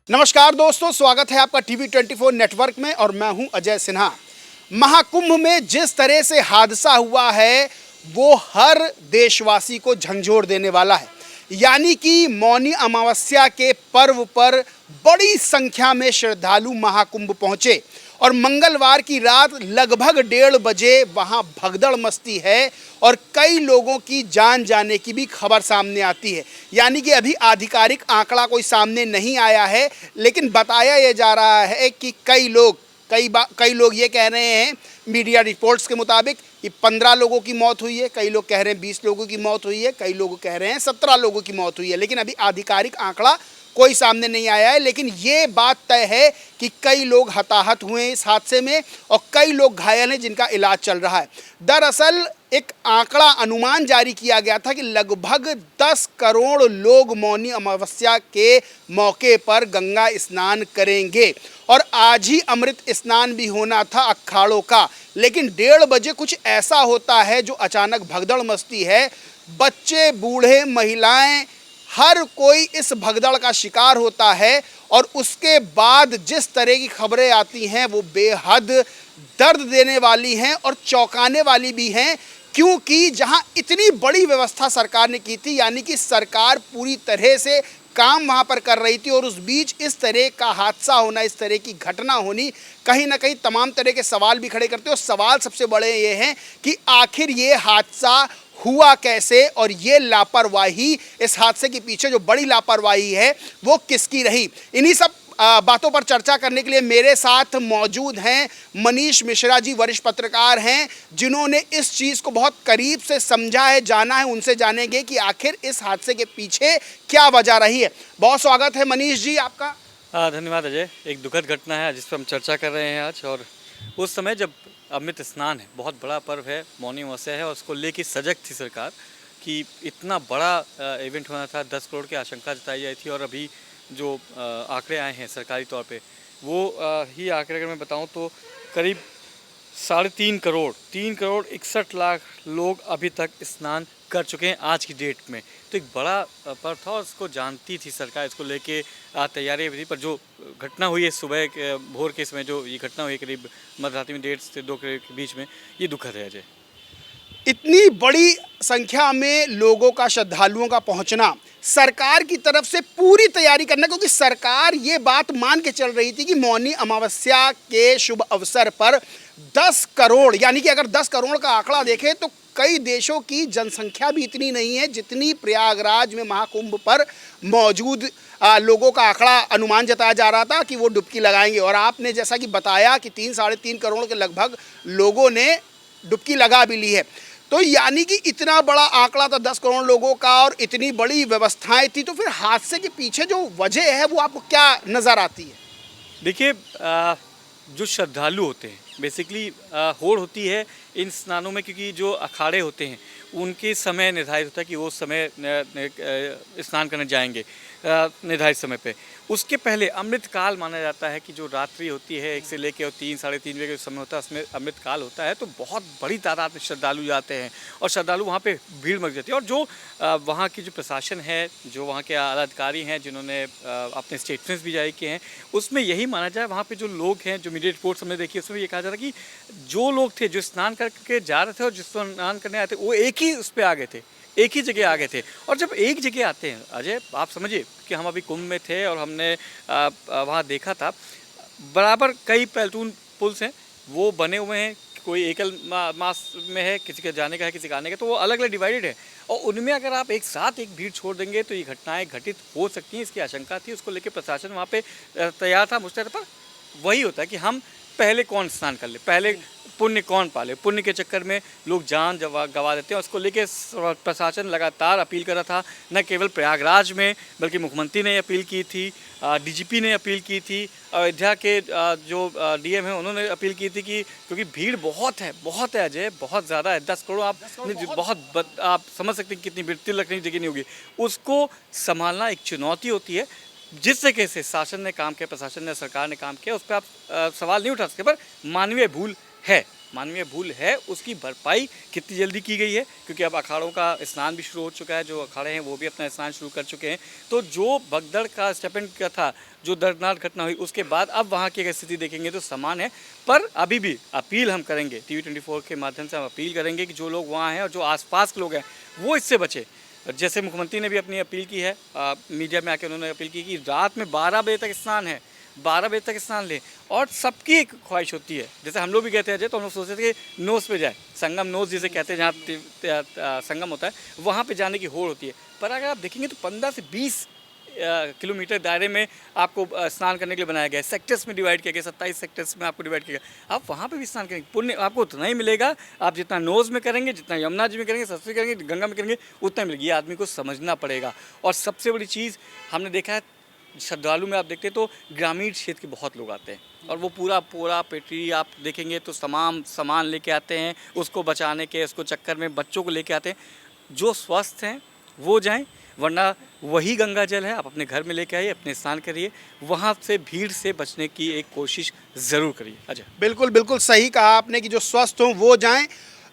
नमस्कार दोस्तों, स्वागत है आपका टीवी 24 नेटवर्क में और मैं हूं अजय सिन्हा। महाकुंभ में जिस तरह से हादसा हुआ है वो हर देशवासी को झंझोर देने वाला है। यानी कि मौनी अमावस्या के पर्व पर बड़ी संख्या में श्रद्धालु महाकुंभ पहुंचे और मंगलवार की रात लगभग 1:30 बजे वहां भगदड़ मस्ती है और कई लोगों की जान जाने की भी खबर सामने आती है। यानी कि अभी आधिकारिक आंकड़ा कोई सामने नहीं आया है, लेकिन बताया यह जा रहा है कि कई लोग ये कह रहे हैं मीडिया रिपोर्ट्स के मुताबिक कि 15 लोगों की मौत हुई है, कई लोग कह रहे हैं 20 लोगों की मौत हुई है, कई लोग कह रहे हैं 17 लोगों की मौत हुई है। लेकिन अभी आधिकारिक आंकड़ा कोई सामने नहीं आया है। लेकिन ये बात तय है कि कई लोग हताहत हुए हैं इस हादसे में और कई लोग घायल हैं जिनका इलाज चल रहा है। दरअसल एक आंकड़ा अनुमान जारी किया गया था कि लगभग 10 करोड़ लोग मौनी अमावस्या के मौके पर गंगा स्नान करेंगे और आज ही अमृत स्नान भी होना था अखाड़ों का। लेकिन 1:30 बजे कुछ ऐसा होता है जो अचानक भगदड़ मचती है। बच्चे, बूढ़े, महिलाएं, हर कोई इस भगदड़ का शिकार होता है और उसके बाद जिस तरह की खबरें आती हैं वो बेहद दर्द देने वाली हैं और चौंकाने वाली भी हैं। क्योंकि जहां इतनी बड़ी व्यवस्था सरकार ने की थी, यानी कि सरकार पूरी तरह से काम वहां पर कर रही थी और उस बीच इस तरह का हादसा होना, इस तरह की घटना होनी कहीं ना कहीं तमाम तरह के सवाल भी खड़े करते हैं। और सवाल सबसे बड़े ये हैं कि आखिर ये हादसा हुआ कैसे और ये लापरवाही, इस हादसे के पीछे जो बड़ी लापरवाही है वो किसकी रही। इन्हीं सब बातों पर चर्चा करने के लिए मेरे साथ मौजूद हैं मनीष मिश्रा जी, वरिष्ठ पत्रकार हैं जिन्होंने इस चीज़ को बहुत करीब से समझा है, जाना है। उनसे जानेंगे कि आखिर इस हादसे के पीछे क्या वजह रही है। बहुत स्वागत है मनीष जी आपका। धन्यवाद अजय। एक दुखद घटना है जिस पर हम चर्चा कर रहे हैं आज, और उस समय जब अमृत स्नान है, बहुत बड़ा पर्व है, मौनी अमावस्या है और उसको लेकर सजग थी सरकार कि इतना बड़ा इवेंट होना था। 10 करोड़ की आशंका जताई गई थी और अभी जो आंकड़े आए हैं सरकारी तौर पे वो ही आंकड़े अगर मैं बताऊं तो करीब 3.5 करोड़ 61 लाख लोग अभी तक स्नान कर चुके हैं आज की डेट में। तो एक बड़ा पर्व था और इसको जानती थी सरकार, इसको लेके तैयारी भी थी। पर जो घटना हुई है सुबह भोर के समय, जो ये घटना हुई करीब मध्यरात्रि में 1:30 से 2 के बीच में, ये दुखद है अजय। इतनी बड़ी संख्या में लोगों का, श्रद्धालुओं का पहुंचना, सरकार की तरफ से पूरी तैयारी करना, क्योंकि सरकार ये बात मान के चल रही थी कि मौनी अमावस्या के शुभ अवसर पर 10 करोड़, यानी कि अगर 10 करोड़ का आंकड़ा देखें तो कई देशों की जनसंख्या भी इतनी नहीं है जितनी प्रयागराज में महाकुंभ पर मौजूद लोगों का आंकड़ा अनुमान जताया जा रहा था कि वो डुबकी लगाएंगे। और आपने जैसा कि बताया कि 3-3.5 करोड़ के लगभग लोगों ने डुबकी लगा भी ली है। तो यानी कि इतना बड़ा आंकड़ा था 10 करोड़ लोगों का और इतनी बड़ी व्यवस्थाएं थी। तो फिर हादसे के पीछे जो वजह है वो आपको क्या नज़र आती है? देखिए, जो श्रद्धालु होते हैं बेसिकली होड़ होती है इन स्नानों में, क्योंकि जो अखाड़े होते हैं उनके समय निर्धारित होता है कि वो समय स्नान करने जाएंगे निर्धारित समय पे। उसके पहले अमृत काल माना जाता है कि जो रात्रि होती है 1 से लेकर और 3-3:30 बजे का समय होता है, उसमें अमृत काल होता है। तो बहुत बड़ी तादाद में श्रद्धालु जाते हैं और श्रद्धालु वहाँ पे भीड़ मच जाती है। और जो वहाँ की जो प्रशासन है, जो वहाँ के आला अधिकारी हैं जिन्होंने अपने स्टेटमेंट्स भी जारी किए हैं, उसमें यही माना जाए, वहाँ पे जो लोग हैं, जो मीडिया रिपोर्ट्स हमने देखी उसमें ये कहा जा रहा है कि जो लोग थे जो स्नान करके जा रहे थे और जिस स्नान करने आए थे वो एक ही उस पर आ गए थे, एक ही जगह आ गए थे। और जब एक जगह आते हैं अजय, आप समझिए कि हम अभी कुंभ में थे और हमने वहाँ देखा था बराबर कई प्लेटून पुल्स हैं, वो बने हुए हैं। कोई एकल मास में है, किसी का जाने का है, किसी का आने का, तो वो अलग अलग डिवाइडेड है। और उनमें अगर आप एक साथ एक भीड़ छोड़ देंगे तो ये घटनाएं घटित हो सकती हैं, इसकी आशंका थी। उसको लेकर प्रशासन वहाँ पे तैयार था, मुस्तैद। पर वही होता है कि हम पहले कौन स्नान कर ले, पहले पुण्य कौन पाले। पुण्य के चक्कर में लोग जान गवा देते हैं। उसको लेके प्रशासन लगातार अपील कर रहा था, न केवल प्रयागराज में बल्कि मुख्यमंत्री ने अपील की थी, डीजीपी ने अपील की थी, अयोध्या के जो डीएम हैं उन्होंने अपील की थी कि क्योंकि भीड़ बहुत है अजय, बहुत ज़्यादा है। 10 करोड़ आप समझ सकते हैं कितनी भीड़, तिल रखने की जगह नहीं होगी। उसको संभालना एक चुनौती होती है। जिस तरीके से शासन ने काम किया, प्रशासन ने, सरकार ने काम किया, उस पर आप सवाल नहीं उठा सकते, पर मानवीय भूल है। मानवीय भूल है उसकी भरपाई कितनी जल्दी की गई है, क्योंकि अब अखाड़ों का स्नान भी शुरू हो चुका है, जो अखाड़े हैं वो भी अपना स्नान शुरू कर चुके हैं। तो जो भगदड़ का स्टेपन का था, जो दर्दनाक घटना हुई, उसके बाद अब वहाँ की अगर स्थिति देखेंगे तो समान है। पर अभी भी अपील हम करेंगे, TV24 के माध्यम से हम अपील करेंगे कि जो लोग वहाँ हैं और जो आसपास के लोग हैं वो इससे बचे। जैसे मुख्यमंत्री ने भी अपनी अपील की है, मीडिया में आके उन्होंने अपील की कि रात में 12 बजे तक स्नान है, 12 बजे तक स्नान लें। और सबकी एक ख्वाहिश होती है, जैसे हम लोग भी कहते हैं अजय, तो हम लोग सोचते थे कि नोस पे जाए, संगम नोस जिसे कहते हैं, जहाँ संगम होता है वहाँ पे जाने की होड़ होती है। पर अगर आप देखेंगे तो 15 से 20 किलोमीटर दायरे में आपको स्नान करने के लिए बनाया गया है। सेक्टर्स में डिवाइड किया गया, 27 सेक्टर्स में आपको डिवाइड किया गया। आप वहाँ पे भी स्नान करेंगे, पुण्य आपको उतना ही मिलेगा। आप जितना नोज़ में करेंगे, जितना यमुना जी में करेंगे, सरस्वती करेंगे, गंगा में करेंगे, उतना मिलेगा। ये आदमी को समझना पड़ेगा। और सबसे बड़ी चीज़ हमने देखा है, श्रद्धालु में आप देखते हैं तो ग्रामीण क्षेत्र के बहुत लोग आते हैं, और वो पूरा पेटी आप देखेंगे तो तमाम सामान लेके आते हैं, उसको बचाने के, उसको चक्कर में बच्चों को लेके आते हैं। जो स्वस्थ हैं वो जाएं, वरना वही गंगा जल है, आप अपने घर में लेके आइए, अपने स्नान करिए, वहाँ से भीड़ से बचने की एक कोशिश ज़रूर करिए। अजय, बिल्कुल बिल्कुल सही कहा आपने कि जो स्वस्थ हों वो जाएं।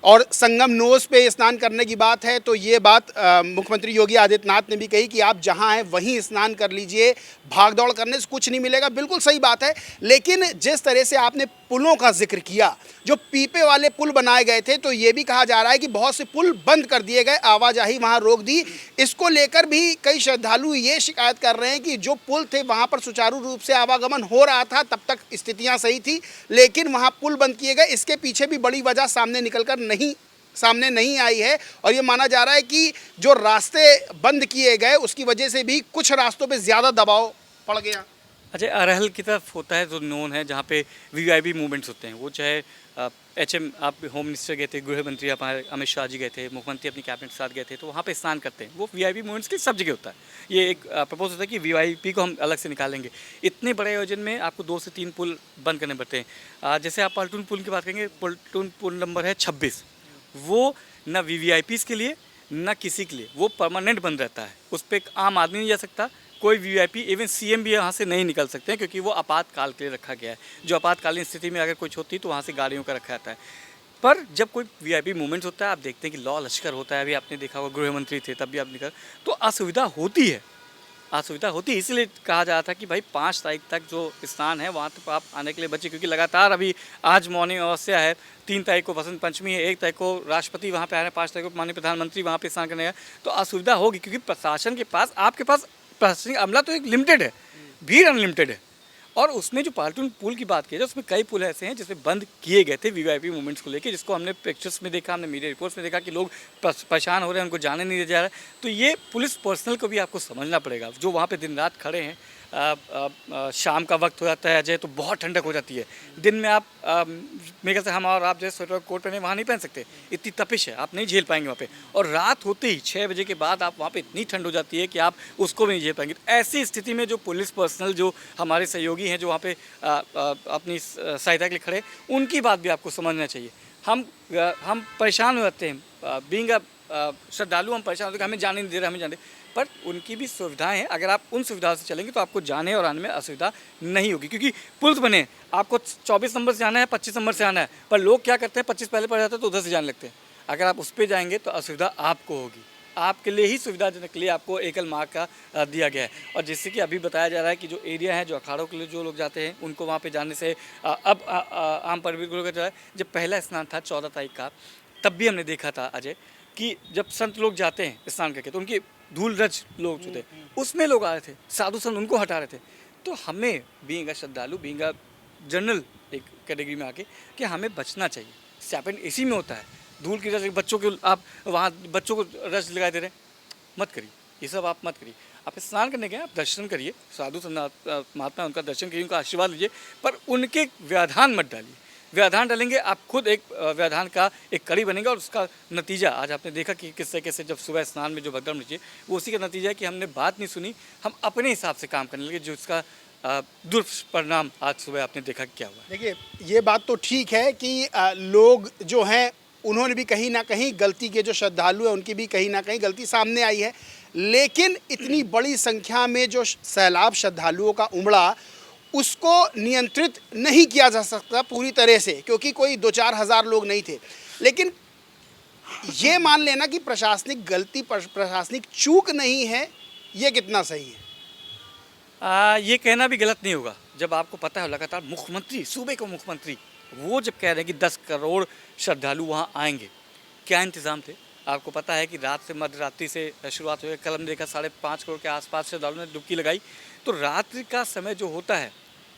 और संगम नोस पे स्नान करने की बात है तो ये बात मुख्यमंत्री योगी आदित्यनाथ ने भी कही कि आप जहां हैं वहीं स्नान कर लीजिए, भागदौड़ करने से कुछ नहीं मिलेगा। बिल्कुल सही बात है। लेकिन जिस तरह से आपने पुलों का जिक्र किया, जो पीपे वाले पुल बनाए गए थे, तो ये भी कहा जा रहा है कि बहुत से पुल बंद कर दिए गए, आवाजाही वहां रोक दी। इसको लेकर भी कई श्रद्धालु ये शिकायत कर रहे हैं कि जो पुल थे वहां पर सुचारू रूप से आवागमन हो रहा था, तब तक स्थितियां सही थी, लेकिन वहां पुल बंद किए गए। इसके पीछे भी बड़ी वजह सामने नहीं आई है। और ये माना जा रहा है कि जो रास्ते बंद किए गए उसकी वजह से भी कुछ रास्तों पे ज़्यादा दबाव पड़ गया। अजय, अरहल की तरफ होता है जो नोन है, जहाँ पे VVIP मूवमेंट्स होते हैं, वो चाहे HM, आप होम मिनिस्टर गए थे, गृह मंत्री हमारे अमित शाह जी गए थे, मुख्यमंत्री अपनी कैबिनेट के साथ गए थे, तो वहाँ पे स्नान करते हैं। वो VIP मूवमेंट्स की सब जगह होता है। ये एक प्रपोज होता है कि VVIP को हम अलग से निकालेंगे। इतने बड़े आयोजन में आपको 2 से 3 पुल बंद करने पड़ते हैं। जैसे आप पलटून पुल की बात करेंगे, पलटून पुल नंबर है 26, वो न VVIPs के लिए न किसी के लिए, वो परमानेंट बंद रहता है। उस पर एक आम आदमी नहीं जा सकता, कोई VVIP, इवन CM भी यहाँ से नहीं निकल सकते हैं, क्योंकि वो आपातकाल के लिए रखा गया है। जो आपातकालीन स्थिति में अगर कुछ होती है तो वहाँ से गाड़ियों का रखा जाता है। पर जब कोई VIP मूवमेंट्स होता है, आप देखते हैं कि लॉ लश्कर होता है। अभी आपने देखा होगा, गृह मंत्री थे तब भी आप निकल, तो असुविधा होती है। इसलिए कहा जा रहा था कि भाई 5 तारीख तक जो स्नान है वहाँ तक आप आने के लिए बचे, क्योंकि लगातार अभी आज मौनी अमावस्या है, 3 तारीख को बसंत पंचमी है, 1 तारीख को राष्ट्रपति वहाँ पे आ रहे हैं, 5 तारीख को माननीय प्रधानमंत्री वहाँ पे स्नान करने आए। तो असुविधा होगी, क्योंकि प्रशासन के पास, आपके पास प्रशासनिक अमला तो एक लिमिटेड है, भीड़ अनलिमिटेड है। और उसमें जो पाल्टून पुल की बात की जाए, उसमें कई पुल ऐसे हैं जिसमें बंद किए गए थे VVIP मूवमेंट्स को लेकर, जिसको हमने पिक्चर्स में देखा, हमने मीडिया रिपोर्ट्स में देखा कि लोग परेशान हो रहे हैं, उनको जाने नहीं दिया जा रहा है। तो ये पुलिस पर्सनल को भी आपको समझना पड़ेगा, जो वहाँ पे दिन रात खड़े हैं। शाम का वक्त हो जाता है अजय, तो बहुत ठंडक हो जाती है। दिन में आप मेरे ख्याल से हम और आप जैसे स्वेटर कोट पहने वहाँ नहीं पहन सकते, इतनी तपिश है, आप नहीं झेल पाएंगे वहाँ पे। और रात होते ही 6 बजे के बाद आप वहाँ पे इतनी ठंड हो जाती है कि आप उसको भी नहीं झेल पाएंगे। तो ऐसी स्थिति में जो पुलिस पर्सनल, जो हमारे सहयोगी हैं, जो वहाँ पे अपनी सहायता के लिए खड़े, उनकी बात भी आपको समझना चाहिए। हम परेशान हो जाते हैं, बीइंग श्रद्धालु हम परेशान होते हैं, हमें जाने नहीं दे रहे, हमें जाने, पर उनकी भी सुविधाएं हैं। अगर आप उन सुविधाओं से चलेंगे तो आपको जाने और आने में असुविधा नहीं होगी, क्योंकि पुल बने, आपको 24 नंबर से जाना है, 25 नंबर से आना है, पर लोग क्या करते हैं, 25 पहले पड़ जाते हैं तो उधर से जाने लगते हैं। अगर आप उस पर जाएंगे तो असुविधा आपको होगी, आपके लिए ही सुविधाजनक के लिए आपको एकल मार्ग का दिया गया है। और जिससे कि अभी बताया जा रहा है कि जो एरिया है, जो अखाड़ों के लिए जो लोग जाते हैं, उनको वहाँ पे जाने से अब आम पब्लिक को जो है, जब पहला स्नान था 14 तारीख का, तब भी हमने देखा था अजय कि जब संत लोग जाते हैं स्नान करके, तो उनकी धूल रज लोग जो थे उसमें लोग आ रहे थे, साधु संत उनको हटा रहे थे। तो हमें बीइंग श्रद्धालु, बीइंग जनरल एक कैटेगरी में आके, कि हमें बचना चाहिए। स्टैपेंड इसी में होता है, धूल की रज, बच्चों को आप वहाँ बच्चों को रज लगा दे रहे हैं, मत करिए ये सब, आप मत करिए। आप स्नान करने गए, आप दर्शन करिए, साधु संत महात्मा उनका दर्शन करिए, उनका आशीर्वाद लीजिए, पर उनके व्यवधान मत डालिए। व्यवधान डालेंगे, आप खुद एक व्यवधान का एक कड़ी बनेगा, और उसका नतीजा आज आपने देखा कि किस तरीके से जब सुबह स्नान में जो भगदड़ मची, वो उसी का नतीजा है कि हमने बात नहीं सुनी, हम अपने हिसाब से काम करने लगे, जो इसका दुष्परिणाम आज सुबह आपने देखा क्या हुआ। देखिए, ये बात तो ठीक है कि लोग जो हैं उन्होंने भी कहीं ना कहीं गलती के, जो श्रद्धालु हैं उनकी भी कहीं ना कहीं गलती सामने आई है, लेकिन इतनी बड़ी संख्या में जो सैलाब श्रद्धालुओं का उमड़ा, उसको नियंत्रित नहीं किया जा सकता पूरी तरह से, क्योंकि कोई 2-4 हज़ार लोग नहीं थे। लेकिन ये मान लेना कि प्रशासनिक गलती, प्रशासनिक चूक नहीं है, ये कितना सही है? ये कहना भी गलत नहीं होगा जब आपको पता है लगातार मुख्यमंत्री, सूबे के मुख्यमंत्री, वो जब कह रहे हैं कि 10 करोड़ श्रद्धालु वहाँ आएंगे, क्या इंतज़ाम थे? आपको पता है कि रात से मध्य रात्रि से शुरुआत हुई, कल हमने देखा 5.5 करोड़ के आसपास श्रद्धालुओं ने डुबकी लगाई। तो रात्रि का समय जो होता है,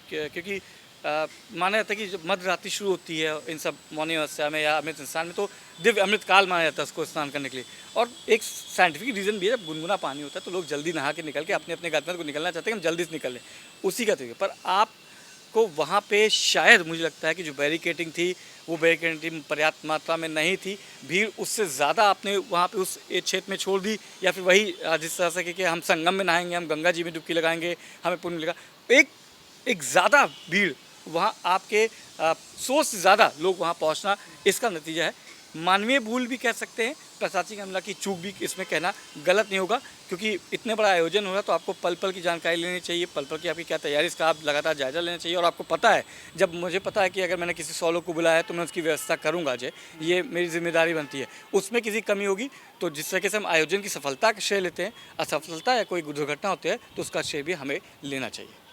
क्योंकि माना जाता है कि जब मध्य रात्रि शुरू होती है इन सब मौनी अवस्था में या अमृत स्नान में, तो दिव्य अमृत काल माना जाता है उसको स्नान करने के लिए। और एक साइंटिफिक रीज़न भी है, जब गुनगुना पानी होता है तो लोग जल्दी नहा के निकल के अपने अपने गंतव्य को निकलना चाहते हैं कि हम जल्दी से निकलें, उसी का तरीका। पर आपको वहाँ पे शायद मुझे लगता है कि जो बैरिकेडिंग थी वो बैरिकेडिंग पर्याप्त मात्रा में नहीं थी, भीड़ उससे ज़्यादा आपने वहाँ पे उस क्षेत्र में छोड़ दी, या फिर वही जिस तरह से कि हम संगम में नहाएंगे, हम गंगा जी में डुबकी लगाएंगे, हमें पुण्य मिलेगा, एक ज़्यादा भीड़ वहाँ आपके सोच से ज़्यादा लोग वहाँ पहुँचना, इसका नतीजा है। मानवीय भूल भी कह सकते हैं, प्रशासनिक अमला की चूक भी इसमें कहना गलत नहीं होगा, क्योंकि इतने बड़ा आयोजन हो रहा है तो आपको पल पल की जानकारी लेनी चाहिए, पल पल की आपकी क्या तैयारी, इसका आप लगातार जायजा लेना चाहिए। और आपको पता है, जब मुझे पता है कि अगर मैंने किसी 100 लोग को बुलाया है तो मैं उसकी व्यवस्था करूँगा, अजय, ये मेरी जिम्मेदारी बनती है। उसमें किसी कमी होगी तो जिस तरीके से हम आयोजन की सफलता का श्रेय लेते हैं, असफलता या कोई दुर्घटना होती है तो उसका श्रेय भी हमें लेना चाहिए।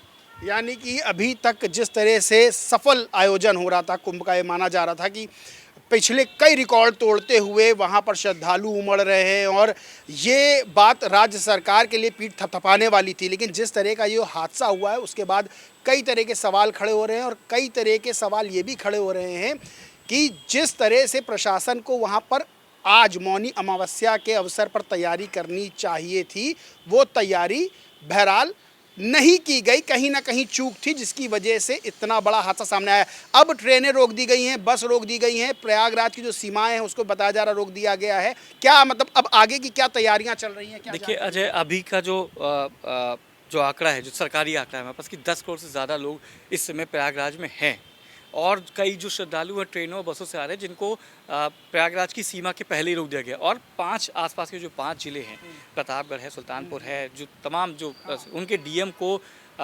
यानी कि अभी तक जिस तरह से सफल आयोजन हो रहा था कुंभ का, ये माना जा रहा था कि पिछले कई रिकॉर्ड तोड़ते हुए वहाँ पर श्रद्धालु उमड़ रहे हैं, और ये बात राज्य सरकार के लिए पीठ थपथपाने वाली थी। लेकिन जिस तरह का ये हादसा हुआ है उसके बाद कई तरह के सवाल खड़े हो रहे हैं, और कई तरह के सवाल ये भी खड़े हो रहे हैं कि जिस तरह से प्रशासन को वहाँ पर आज मौनी अमावस्या के अवसर पर तैयारी करनी चाहिए थी, वो तैयारी बहरहाल नहीं की गई, कहीं ना कहीं चूक थी, जिसकी वजह से इतना बड़ा हादसा सामने आया। अब ट्रेनें रोक दी गई हैं, बस रोक दी गई हैं, प्रयागराज की जो सीमाएं हैं उसको बताया जा रहा रोक दिया गया है। क्या मतलब अब आगे की क्या तैयारियां चल रही हैं? क्या देखिए अजय, अभी का जो आंकड़ा है, जो सरकारी आंकड़ा है हमारे पास, कि 10 करोड़ से ज़्यादा लोग इस समय प्रयागराज में हैं, और कई जो श्रद्धालु हैं ट्रेनों और बसों से आ रहे हैं, जिनको प्रयागराज की सीमा के पहले ही रोक दिया गया। और 5 आसपास के जो 5 ज़िले हैं, प्रतापगढ़ है, सुल्तानपुर है, जो तमाम जो उनके डीएम को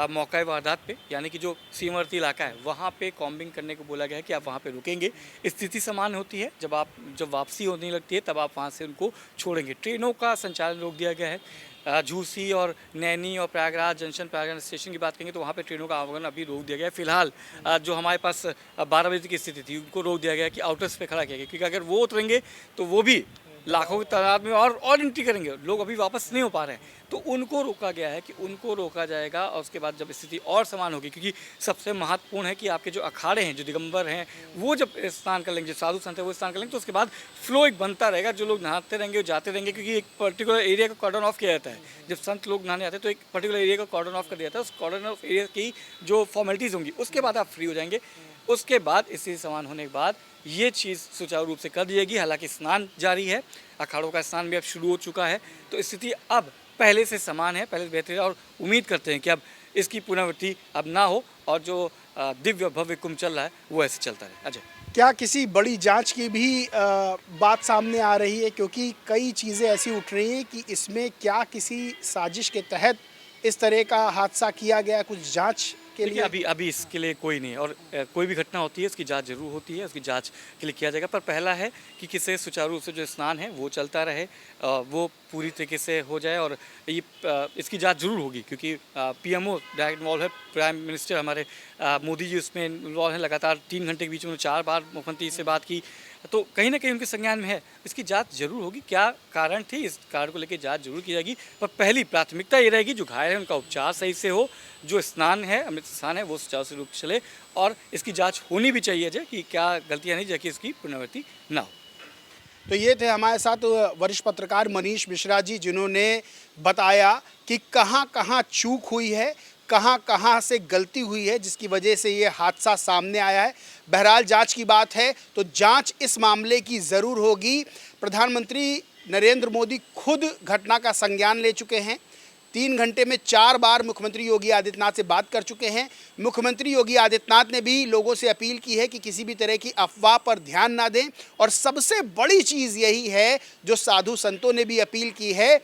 मौका वारदात पे, यानी कि जो सीमावर्ती इलाका है वहाँ पे कॉम्बिंग करने को बोला गया है कि आप वहाँ पे रुकेंगे। स्थिति समान होती है, जब वापसी होने लगती है तब आप वहाँ से उनको छोड़ेंगे। ट्रेनों का संचालन रोक दिया गया है। झूसी और नैनी और प्रयागराज जंक्शन, प्रयागराज स्टेशन की बात करेंगे तो वहाँ पे ट्रेनों का आवागमन अभी रोक दिया गया है। फिलहाल जो हमारे पास 12 बजे की स्थिति थी उनको रोक दिया गया कि आउटर्स पे खड़ा किया गया, क्योंकि अगर वो उतरेंगे तो वो भी लाखों की तादाद में और एंट्री करेंगे, लोग अभी वापस नहीं हो पा रहे हैं, तो उनको रोका गया है कि उनको रोका जाएगा। और उसके बाद जब स्थिति और समान होगी, क्योंकि सबसे महत्वपूर्ण है कि आपके जो अखाड़े हैं, जो दिगंबर हैं, वो जब स्नान कर लेंगे, जो साधु संत है वो स्नान कर लेंगे, तो उसके बाद फ्लो एक बनता रहेगा, जो लोग नहाते रहेंगे, जाते रहेंगे, क्योंकि एक पर्टिकुलर एरिया का कॉर्डन ऑफ किया जाता है। जब संत लोग नहाने आते हैं तो एक पर्टिकुलर एरिया का कॉर्डन ऑफ कर दिया जाता है, उस कॉर्डन ऑफ एरिया की जो फॉर्मेलिटीज़ होंगी उसके बाद आप फ्री हो जाएंगे। उसके बाद स्थिति समान होने के बाद ये चीज़ सुचारू रूप से कर दी जाएगी। हालांकि स्नान जारी है, अखाड़ों का स्नान भी अब शुरू हो चुका है, तो स्थिति अब पहले से समान है, पहले से बेहतर है, और उम्मीद करते हैं कि अब इसकी पुनरावृत्ति अब ना हो, और जो दिव्य भव्य कुंभ चल रहा है वो ऐसे चलता रहे। अजय, क्या किसी बड़ी जांच की भी बात सामने आ रही है? क्योंकि कई चीज़ें ऐसी उठ रही हैं कि इसमें क्या किसी साजिश के तहत इस तरह का हादसा किया गया, कुछ जांच के लिए? अभी इसके लिए कोई नहीं है, और कोई भी घटना होती है इसकी जांच जरूर होती है, उसकी जांच के लिए किया जाएगा। पर पहला है कि किसी सुचारू रूप से जो स्नान है वो चलता रहे, वो पूरी तरीके से हो जाए, और ये इसकी जांच जरूर होगी, क्योंकि पीएमओ डायरेक्ट इन्वॉल्व है, प्राइम मिनिस्टर हमारे मोदी जी उसमें इन्वॉल्व हैं। लगातार 3 घंटे के बीच में 4 बार मुख्यमंत्री से बात की, तो कहीं ना कहीं उनके संज्ञान में है, इसकी जांच जरूर होगी। क्या कारण थी, इस कारण को लेकर जांच जरूर की जाएगी। पर पहली प्राथमिकता ये रहेगी जो घायल है उनका उपचार सही से हो, जो स्नान है, अमृत स्नान है, वो सुचारू से रूप से चले, और इसकी जांच होनी भी चाहिए जो कि क्या गलतियां नहीं, जाकि इसकी पुनरावृत्ति ना हो। तो ये थे हमारे साथ वरिष्ठ पत्रकार मनीष मिश्रा जी, जिन्होंने बताया कि कहाँ कहाँ चूक हुई है, कहाँ कहाँ से गलती हुई है, जिसकी वजह से ये हादसा सामने आया है। बहरहाल जांच की बात है तो जांच इस मामले की ज़रूर होगी। प्रधानमंत्री नरेंद्र मोदी खुद घटना का संज्ञान ले चुके हैं। 3 घंटे में 4 बार मुख्यमंत्री योगी आदित्यनाथ से बात कर चुके हैं। मुख्यमंत्री योगी आदित्यनाथ ने भी लोगों से अपील की है कि किसी भी तरह की अफवाह पर ध्यान ना दें, और सबसे बड़ी चीज़ यही है जो साधु संतों ने भी अपील की है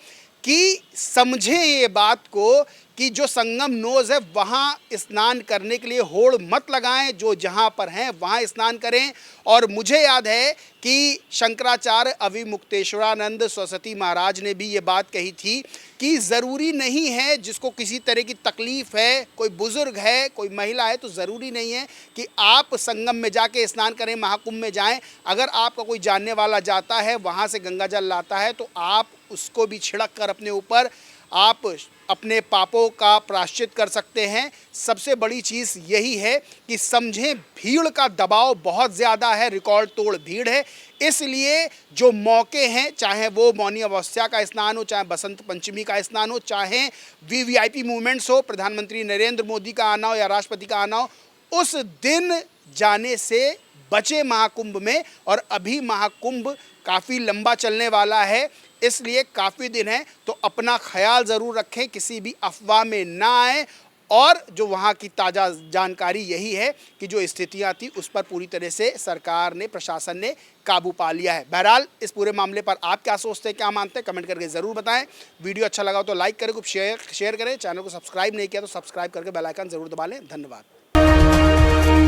कि समझें ये बात को कि जो संगम नोज है वहाँ स्नान करने के लिए होड़ मत लगाएं, जो जहाँ पर हैं वहाँ स्नान करें। और मुझे याद है कि शंकराचार्य अविमुक्तेश्वरानंद सरस्वती महाराज ने भी ये बात कही थी कि ज़रूरी नहीं है जिसको किसी तरह की तकलीफ़ है, कोई बुज़ुर्ग है, कोई महिला है, तो ज़रूरी नहीं है कि आप संगम में जाके स्नान करें, महाकुंभ में जाएं। अगर आपका कोई जानने वाला जाता है, वहाँ से गंगा जल लाता है, तो आप उसको भी छिड़क कर अपने ऊपर आप अपने पापों का प्रायश्चित कर सकते हैं। सबसे बड़ी चीज़ यही है कि समझें, भीड़ का दबाव बहुत ज़्यादा है, रिकॉर्ड तोड़ भीड़ है। इसलिए जो मौके हैं, चाहे वो मौनी अमावस्या का स्नान हो, चाहे बसंत पंचमी का स्नान हो, चाहे वीवीआईपी मूवमेंट्स हो, प्रधानमंत्री नरेंद्र मोदी का आना हो या राष्ट्रपति का आना हो, उस दिन जाने से बचे महाकुंभ में। और अभी महाकुंभ काफ़ी लंबा चलने वाला है, इसलिए काफ़ी दिन है, तो अपना ख्याल ज़रूर रखें, किसी भी अफवाह में ना आए। और जो वहाँ की ताज़ा जानकारी यही है कि जो स्थितियाँ थी उस पर पूरी तरह से सरकार ने, प्रशासन ने काबू पा लिया है। बहरहाल इस पूरे मामले पर आप क्या सोचते हैं, क्या मानते हैं, कमेंट करके ज़रूर बताएं। वीडियो अच्छा लगा हो तो लाइक करें, कुछ शेयर करें, चैनल को सब्सक्राइब नहीं किया तो सब्सक्राइब करके बेल आइकन ज़रूर दबा लें। धन्यवाद।